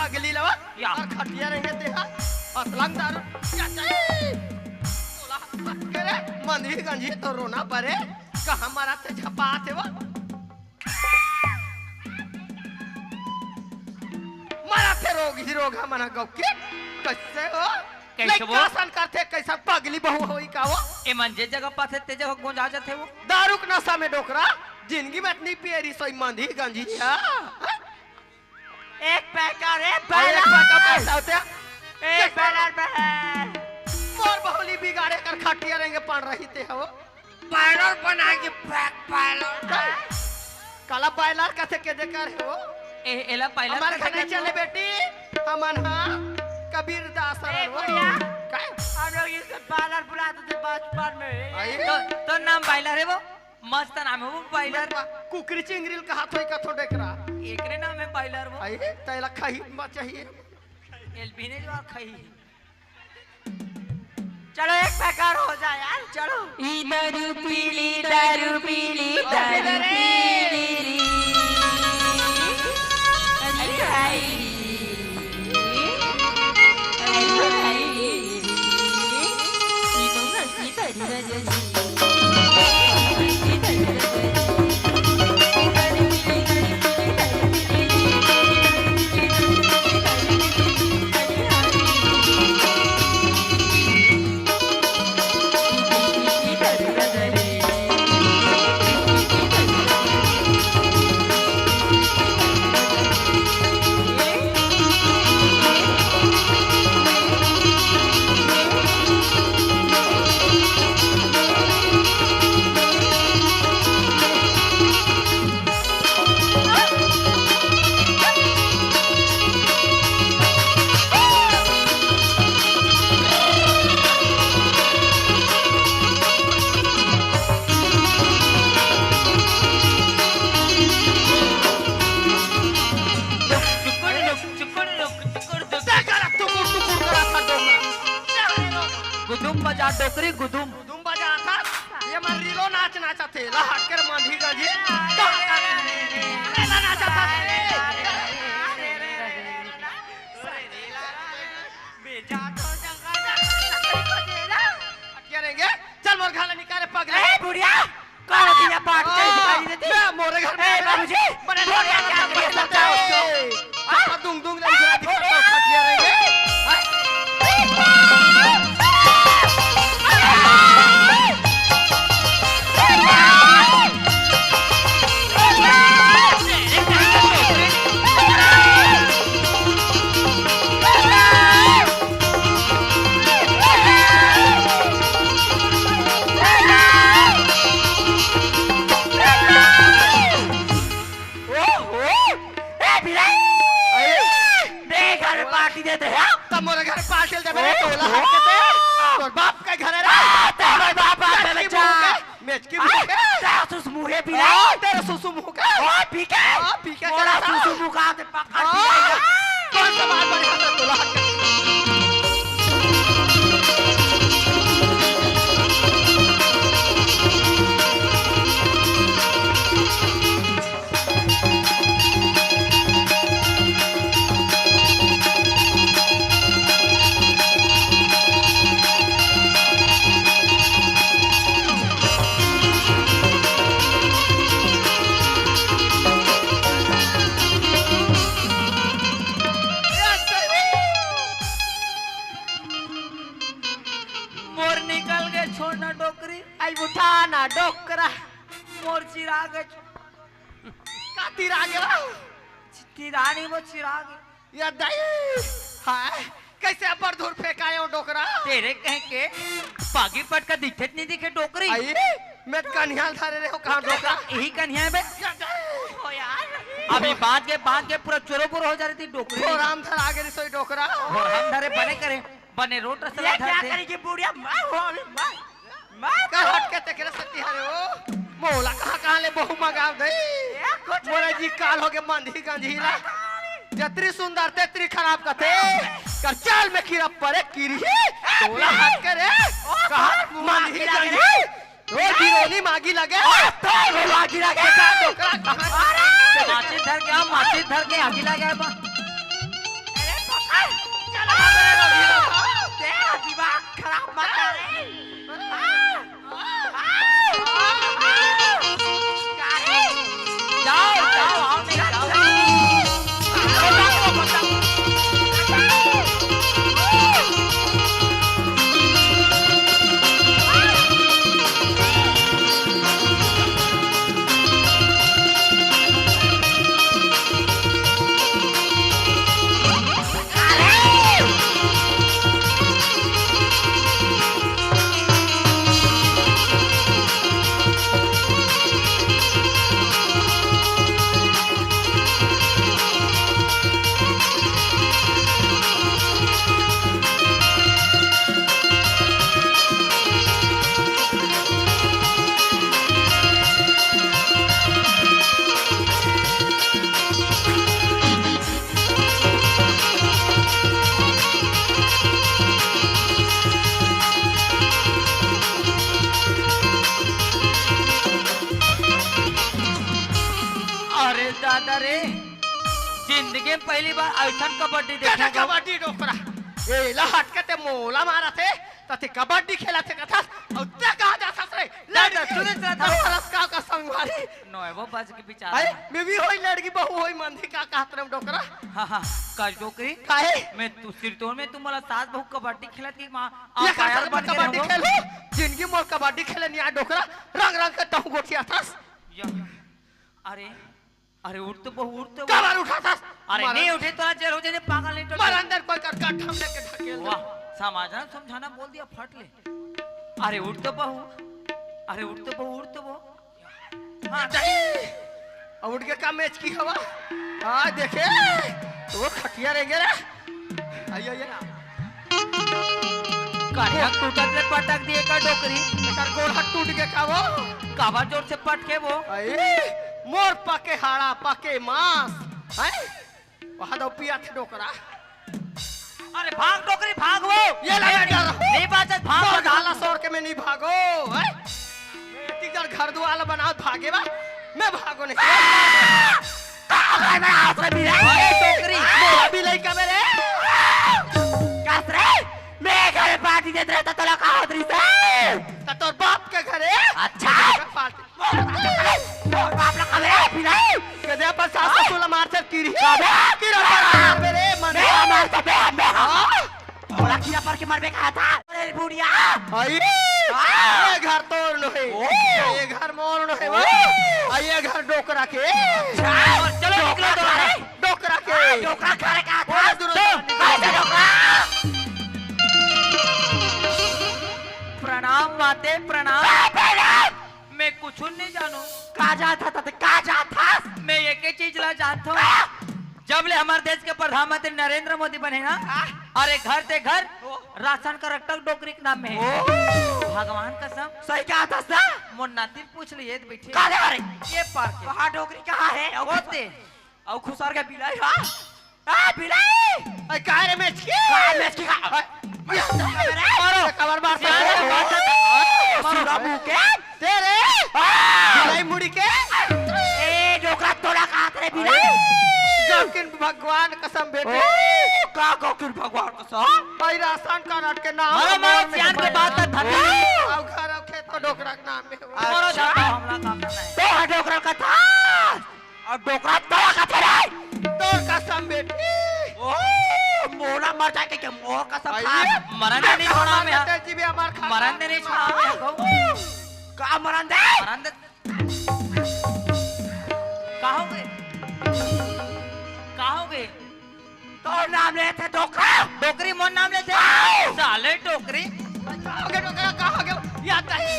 पगली लवा या और खटिया रहेंगे तेहा असलंग दारू या जाए तोला करे मंदी गंजी तो रोना परे कहां मारा ते झपा थे वो मारा थे रोग मना गौ के कैसे हो कैसे वो कैसन करते कैसा पगली बहू होई का वो ए मन जे जगह पाथे ते जगह गुंजा जाते वो दारू के नशा में डोकरा जिंदगी में इतनी पियरी सोई मंदी गंजी छा एक पैका रे एक पैका पैसा होते एक बैलर बहन मोर बहुली बिगाड़े कर खटिया रहेंगे पड़ रही थे हो बैलर बना के बैलर काला बैलर कैसे के देकर हो ए एला पहला हमारे घर नहीं चले बेटी हमन हां कबीर दास बढ़िया हम लोग इसको बैलर बुलाते थे बचपन में तो नाम बाइलर है वो मस्त नाम है वो बाइलर कुकरी चिंगरिल का हाथ होई का थोड़े करा एकरे नाम है बाइलर वो आई तैला खही मत चाहिए एलबी ने जो खाई चलो एक पैका हो जाए यार चलो ई दारू पीली दारू पीली दारू पीली अरे हाय ई मौका सीता धीरज गुदुम बजा डोकरी गुदुम गुदुम बजा था ये मरीलो नाच नाचा थे ला हटकर मंदी गंजी ना नाचा था बेजा तो जगह क्या रहेंगे चल मोर घर निकाले पगले ए बुढ़िया कौन दिया पाट चाहिए देती मैं मोरे घर में बाबूजी बड़े बुढ़िया क्या ये करता सब है अच्छा दूंग दूंग लग दिखता खटिया रहेंगे मोरे घर पार्सल दे मेरे टोला हट के तोर बाप का घर है रे तेरा बाप आ बच्चा मैच की तेरा सुसु मुहे पिला तेरा सुसु मुंह का ओ पीके पीके मोरा सुसु मुका ते पकड़ पिया कौन सा बात बड़ी हाथ टोला हट के छोड़ना डोकरी आई उठाना डोकरा मोर चिराग का तिरागे रा तिरानी वो चिराग या दाई हाय कैसे अपर दूर फेंकायो डोकरा तेरे कह के पागी पट का दिखे नहीं दिखे डोकरी आई मैं कन्या धारे रे हो कहां डोकरा यही कन्या है बे या दाई ओ यार अभी बांध के पूरा चोरो हो जा रही थी डोकरी तो राम धर आगे रे सोई डोकरा और हम धरे बने करे बने रोट ये रसला क्या धरते करेगी बुढ़िया मैं का हट के तेरे सती हारे हो मोला कहां ले बहु मगाव दई मोरे जी काल हो के मंदी गंजीला जतरी सुंदर तेतरी खराब कथे कर चाल में खीरा पड़े कीरी तोला हट के रे कहां मंदी गंजी ओ जीरोनी मागी लगे तो मागी लगे डोकरा कहां माची धर के आगी लगा बा दादा रे जिंदगी में पहली बार ऐसा कबड्डी क्या देखा कबड्डी डोकरा ए लहट के ते मोला मारा थे तते कबड्डी खेला थे कथा और ते कहां जाता रे दादा सुने था रस का संगवारी नोएबो बज के बेचारा अरे मैं भी होई लड़की बहू होई मंदी का कहत रे डोकरा हां हां का डोकरी काहे मैं तू सिरतोर में तू मला सास बहु कबड्डी खेलत की मां ये आप पायर बन के कबड्डी रहो खेलो जिंदगी मोर कबड्डी खेले नहीं आ डोकरा रंग रंग के टहु गोठिया थास अरे अरे उठ तो बहु उठ तो कबर उठा थास अरे नहीं उठे तो जेल हो जाए पागल नहीं तो मार अंदर कोई कर काट हम लेके ढकेल वाह समाधान समझाना बोल दिया फट ले अरे उठ तो बहू अरे उठ तो बहू उठ तो बहू हां अब उठ के का मैच की हवा हां देखे वो खटिया रे गे रे आइए आइए काढ़िया टूटत ले पटक दिए का डोकरी कर गोड़ हाथ टूट के का वो काबा जोर से पटके वो अरे मोर पके हाड़ा पके मांस हैं वहां दो पिया थे डोकरा अरे भाग डोकरी भाग वो ये लगा डर नहीं बात भाग ढाला सौर के मैं नहीं भागो हैं तिगर घर दुआला बनाओ भागे बा मैं भागो नहीं मैं आसरे भी अरे डोकरी मोरा भी लई का मेरे कासरे मैं घर पार्टी देत रहता तोला का होतरी से त तोर बाप के घरे अच्छा पार्टी मोर बाप ला कबे पिलाई कदे पर सास ससुर मार से कीरी कीरा मेरे मन मार तो बे ओला कीड़ा पर के मारबे कहा था अरे बुढ़िया आई ये घर तोड़ नो है ये घर मोर नो है वो ये घर डोकरा के चलो निकलो डोकरा के डोकरा करे कहा था डोकरा प्रणाम माते प्रणाम मैं कुछ नहीं जानू का जाता था का जाता मैं एक ही चीज ला जानता हूँ जब ले हमारे देश के प्रधानमंत्री नरेंद्र मोदी बने ना अरे घर से घर राशन का रट्टा डोकरी के नाम में है भगवान कसम सही क्या था सा मोर नाती पूछ लिए बैठे का दे अरे ये पार के वहां डोकरी कहां है होते और खुसार के बिलाई हां आ बिलाई अरे काय रे मैच की का मैच की का मारो कवर मार सुरा मुंह के तेरे बिलाई मुड़ी के ए डोकरा तोला कहां रे बिलाई लेकिन भगवान कसम बेटे का गोकिन भगवान कसम भाई राशन कार्ड के नाम मारो मारो सियान के बात था और घर और खेत और डोकरा के नाम में मारो जाता हमला काम करना है तो डोकरा का था और डोकरा तोला का था रे तोर कसम बेटे ओ मोला मर जाए के मोर कसम खा मरन नहीं छोड़ा मैं तेजी भी हमार खा मरन नहीं छोड़ा मैं का मरन दे मरन कहाँ हो गए कहाँ हो गए तो नाम ले थे डोकरा डोकरी मोर नाम ले थे साले डोकरी आगे डोकरा कहाँ गया या तही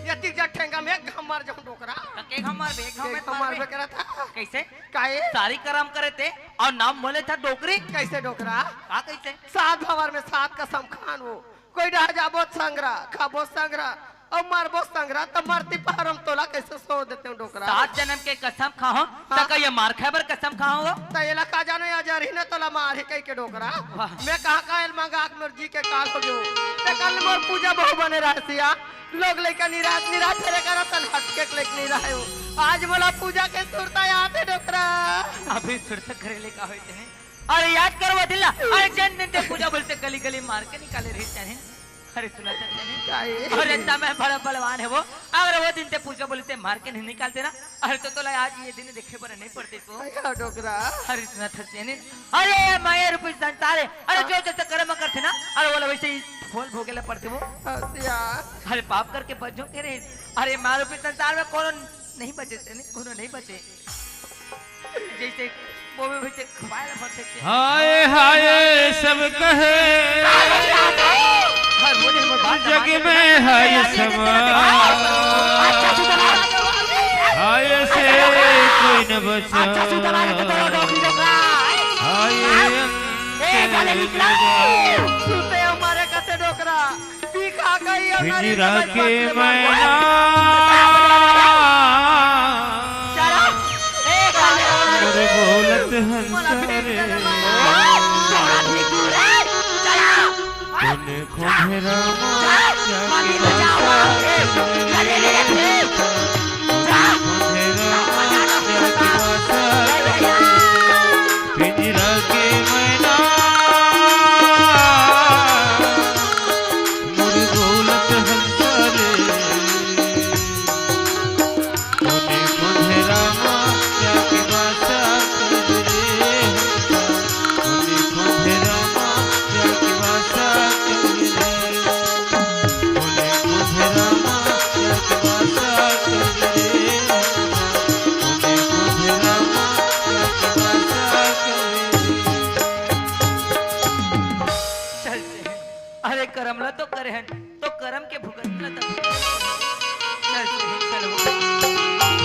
या तीजा ठेंगा में घमर जो डोकरा के हमार बेग में घमर में करा था कैसे काहे सारी करम करे थे और नाम बोले था डोकरी कैसे डोकरा का कैसे सात भवर में सात कसम खान वो कोई रह जाबो संग्रह खाबो संग्रह और मारबो संग्रह तो मरती पहरम तोला कैसे सो देते हो डोकरा 7 जन्म के कसम खाओ तक ये मार खैबर कसम खाओ तो ये लखा जानो या जरी ने तोला मार ही कई के डोकरा वाह। मैं कहा कायल मंगा के मर्जी के काल हो जो ते कल मोर पूजा बहु बने रहसिया लोग लेके निराश निराश तेरे करा तन हट के लेके नहीं रहे हो आज बोला पूजा के सुरता याद है डोकरा अभी सुरत घरेले का होते हैं अरे याद करो वो दिल्ला अरे जन दिन ते पूजा बोलते गली गली मार के निकाले रहते हैं अरे सुना चाहते हैं अरे इतना मैं बड़ा बलवान है वो अगर वो दिन ते पूजा बोलते मार के नहीं निकालते ना अरे तो आज ये दिन देखे पर नहीं पड़ते तो आया डोकरा अरे सुना था नहीं अरे माया रुपये संसार है अरे जो जैसे कर्म करते ना अरे बोला वैसे ही फूल भोगे ला पड़ते वो हसिया अरे पाप करके बचो के रे अरे माया रुपये संसार में कौन नहीं बचे नहीं कौन नहीं बचे जैसे वो भी वैसे खवाए ला पड़ते थे हाय हाय सब कहे जग में हाय समा हाय से कोई न बचा हाय सुते हमारे कते डोकरा पीखा गई पिंजरा के मैना मोर बोलत हंसरे तूने खोमेरा खोमेरा करम ला तो करे हन तो करम के भुगत ला तब चल चलो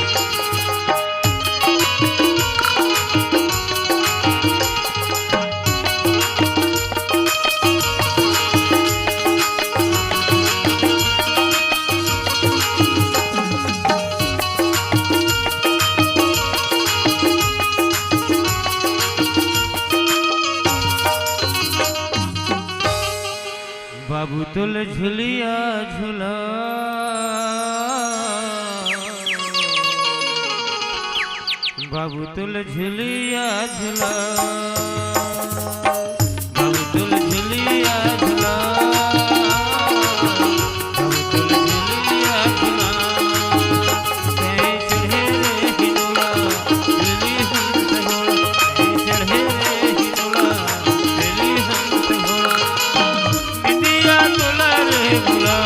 बाबू तुल झुलिया झुला बाबू तुल झुलिया झुला बाबू तुल झुलिया झुला बाबू तुल झुलिया झुला ते चढ़े रे हिनुला दिली हंस घोड़ा ते चढ़े रे हिनुला दिली हंस घोड़ा इंडिया तोला रे बुला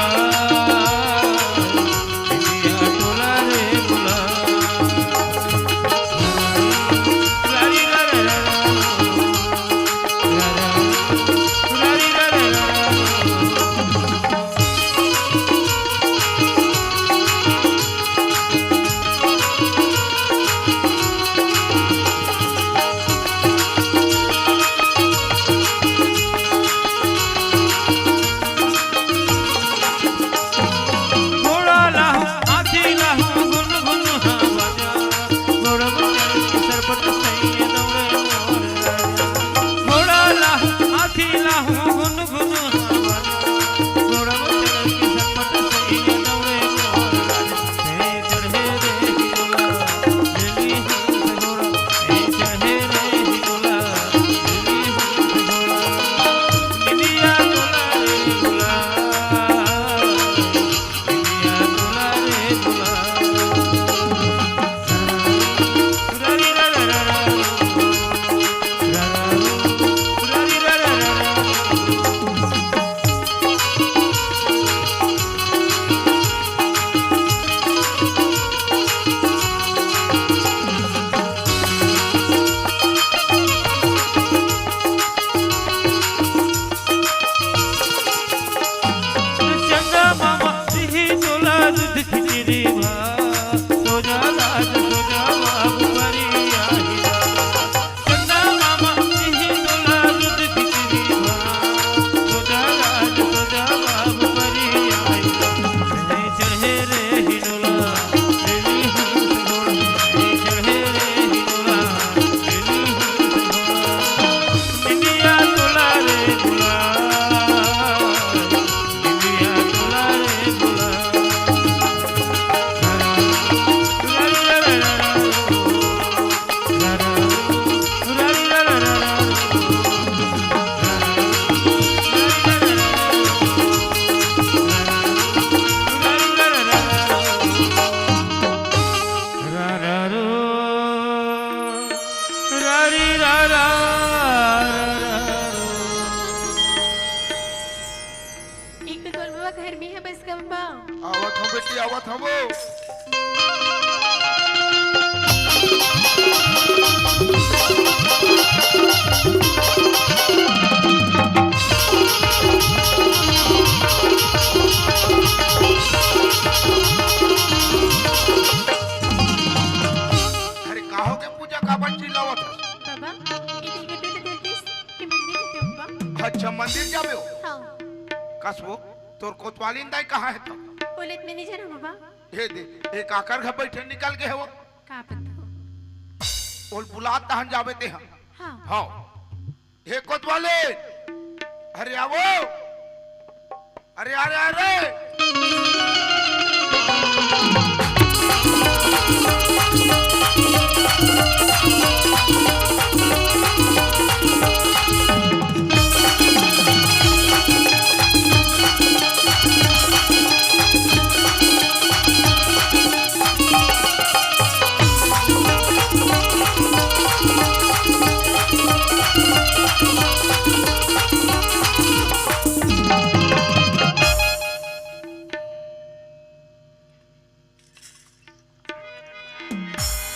इंडिया तोला रे बुला रारी रा रा रा रारी रा रा रा घोड़ा लाहू हाथी लाहू गुन गुन हवा जा घोड़ा बचल की सरपट सैया दौड़े मोर राजा घोड़ा लाहू हाथी लाहू गुन गुन हवा जा घोड़ा बचल की सरपट सैया दौड़े मोर राजा हे चढ़े रे हिलोला दिली हंस घोड़ा हे चढ़े रे हिलोला दिली हंस घोड़ा निदिया तोला रे बुला इंडिया तोला रे बुला रारी रा रा रा रा रारी रा रा रा चंदा मामा सिही तोला दूध खिचड़ी भा सोजा राज सोजा बाबू परिया हिला चंदा मामा सिही तोला दूध खिचड़ी भा सोजा राज सोजा बाबू परिया हिला हे चढ़े रे हिनोला दिली हंस घोड़ा हे चढ़े रे हिनोला दिली हंस घोड़ा इंडिया तोला रे बुला इंडिया तोला रे बुला रारी रा रा रा रारी रा रा रा रारी रा रा एक तो बाबा घर में है बस कम्बा आवत हम बेटी आवत हम अरे काहो के पूजा का बंटी लावत बाबा ये देखो तो देतीस कि मंदिर जाते हो बाबा अच्छा मंदिर जाबे हो हाँ कसबो तोर कोतवाली दाई कहाँ है तो बोलेत में नहीं जाना बाबा हे दे एक आकर घर बैठे निकल के है वो का पता और बुलात तहन जाबे ते हम हाँ हाँ हे कोतवाले अरे आवो अरे अरे अरे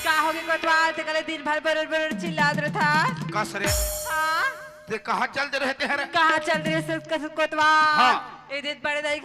का हो गए कोतवाल ते कल दिन भर बरर बरर चिल्लात रहा था कस रे हाँ ते कहाँ चल रहे थे रे? कहाँ चल रहे से कोतवा हाँ। ए दिन बड़े दाई